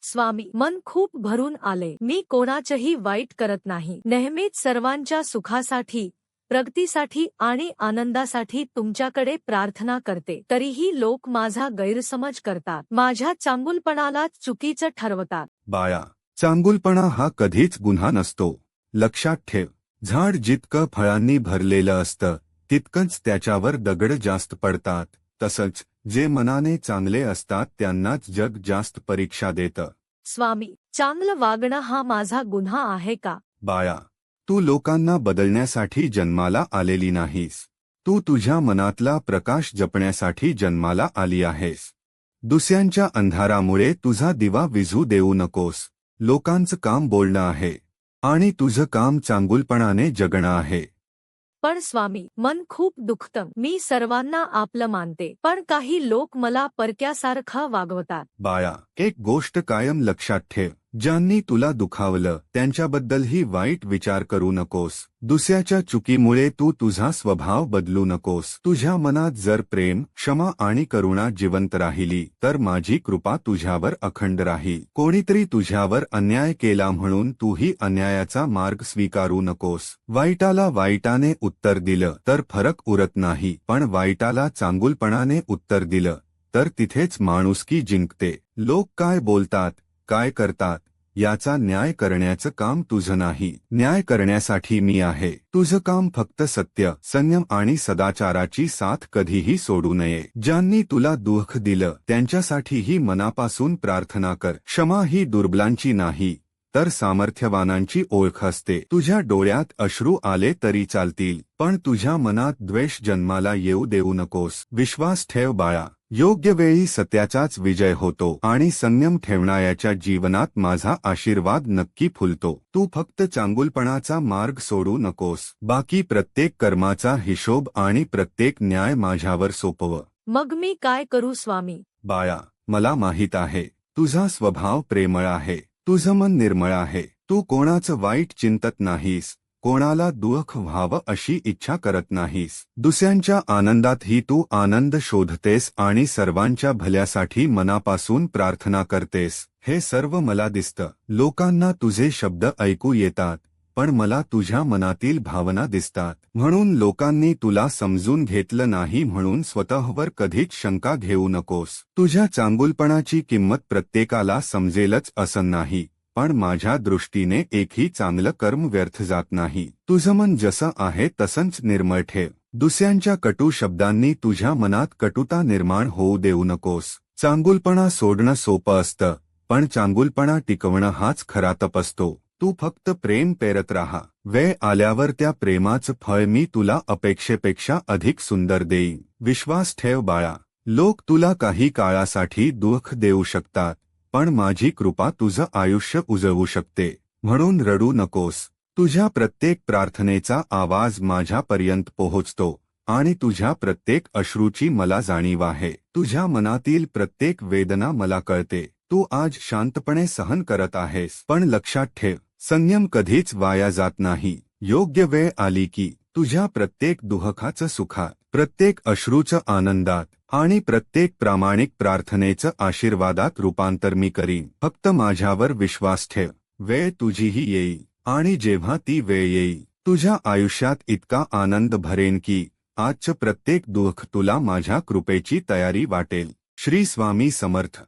स्वामी, मन खूप भरून आले. मी कोणाचेही वाईट करत नाही. नेहमीच सर्वांच्या सुखासाठी, प्रगतीसाठी आणि आनंदासाठी तुमच्याकडे प्रार्थना करते. तरीही लोक माझा गैरसमज करतात. माझ्या चांगुलपणालाच चुकीचं ठरवतात. बाळा, चांगुलपणा हा कधीच गुन्हा नसतो. लक्षात ठेव, झाड जितकं फळांनी भरलेलं असतं तितकंच त्याच्यावर दगड जास्त पडतात. तसंच जे मनाने चांगले असतात त्यांनाच जग जास्त परीक्षा देतं. स्वामी, चांगलं वागणं हा माझा गुन्हा आहे का? बाळा, तू लोकांना बदलण्यासाठी जन्माला आलेली नाहीस. तू तुझ्या मनातला प्रकाश जपण्यासाठी जन्माला आली आहेस. दुसऱ्यांच्या अंधारामुळे तुझा दिवा विझू देऊ नकोस. लोकांचं काम बोलणं आहे आणि तुझं काम चांगुलपणाने जगणं आहे. पण स्वामी, मन खूप दुखतं. मी सर्वांना आपलं मानते, पण काही लोक मला परक्यासारखं वागवतात. बाळा, एक गोष्ट कायम लक्षात ठेव, ज्यांनी तुला दुखावलं त्यांच्याबद्दलही वाईट विचार करू नकोस. दुसऱ्याच्या चुकीमुळे तू तुझा स्वभाव बदलू नकोस. तुझ्या मनात जर प्रेम, क्षमा आणि करुणा जिवंत राहिली तर माझी कृपा तुझ्यावर अखंड राहील. कोणीतरी तुझ्यावर अन्याय केला म्हणून तूही अन्यायाचा मार्ग स्वीकारू नकोस. वाईटाला वाईटाने उत्तर दिलं तर फरक उरत नाही, पण वाईटाला चांगुलपणाने उत्तर दिलं तर तिथेच माणुसकी जिंकते. लोक काय बोलतात, काय करतात याचा न्याय करण्याचं काम तुझं नाही. न्याय करण्यासाठी मी आहे. तुझं काम फक्त सत्य, संयम आणि सदाचाराची साथ कधीही सोडू नये. ज्यांनी तुला दुःख दिलं त्यांच्यासाठीही मनापासून प्रार्थना कर. क्षमा ही दुर्बलांची नाही तर सामर्थ्यवानांची ओळख असते. तुझ्या डोळ्यात अश्रू आले तरी चालतील, पण तुझ्या मनात द्वेष जन्माला येऊ देऊ नकोस. विश्वास ठेव बाळा, योग्य वेळी सत्याचाच विजय होतो आणि संयम ठेवणाऱ्याच्या जीवनात माझा आशीर्वाद नक्की फुलतो. तू फक्त चांगुलपणाचा मार्ग सोडू नकोस. बाकी प्रत्येक कर्माचा हिशोब आणि प्रत्येक न्याय माझ्यावर सोपव. मग मी काय करू स्वामी? बाळा, मला माहित आहे तुझा स्वभाव प्रेमळ आहे. तुझं मन निर्मळ आहे. तू कोणाचं वाईट चिंतत नाहीस, कोणाला दुःख व्हावं अशी इच्छा करत नाहीस. दुसऱ्यांच्या आनंदातही तू आनंद शोधतेस आणि सर्वांच्या भल्यासाठी मनापासून प्रार्थना करतेस. हे सर्व मला दिसतं. लोकांना तुझे शब्द ऐकू येतात, पण मला तुझ्या मनातील भावना दिसतात. म्हणून लोकांनी तुला समजून घेतलं नाही म्हणून स्वतःवर कधीच शंका घेऊ नकोस. तुझ्या चांगुलपणाची किंमत प्रत्येकाला समजेलच असं नाही, पण माझ्या दृष्टीने एकही चांगलं कर्म व्यर्थ जात नाही. तुझं मन जसं आहे तसंच निर्मळ ठेव. दुसऱ्यांच्या कटू शब्दांनी तुझ्या मनात कटुता निर्माण होऊ देऊ नकोस. चांगुलपणा सोडणं सोपं असतं, पण चांगुलपणा टिकवणं हाच खरा तप असतो. तू फक्त प्रेम पेरत राहा. वेळ आल्यावर त्या प्रेमाचं फळ मी तुला अपेक्षेपेक्षा अधिक सुंदर देईन. विश्वास ठेव बाळा, लोक तुला काही काळासाठी दुःख देऊ शकतात, पण माझी कृपा तुझं आयुष्य उजळवू शकते. म्हणून रडू नकोस. तुझ्या प्रत्येक प्रार्थनेचा आवाज माझ्यापर्यंत पोहोचतो आणि तुझ्या प्रत्येक अश्रूची मला जाणीव आहे. तुझ्या मनातील प्रत्येक वेदना मला कळते. तू आज शांतपणे सहन करत आहेस, पण लक्षात ठेव, संयम कधीच वाया जात नाही. योग्य वेळ आली की तुझ्या प्रत्येक दुःखाचं सुखात, प्रत्येक अश्रूचं आनंदात आणि प्रत्येक प्रामाणिक प्रार्थनेचं आशीर्वादात रूपांतर मी करीन. फक्त माझ्यावर विश्वास ठेव. वेळ तुझीही येईल आणि जेव्हा ती वेळ येईल तुझ्या आयुष्यात इतका आनंद भरेन की आजचं प्रत्येक दुःख तुला माझ्या कृपेची तयारी वाटेल. श्री स्वामी समर्थ.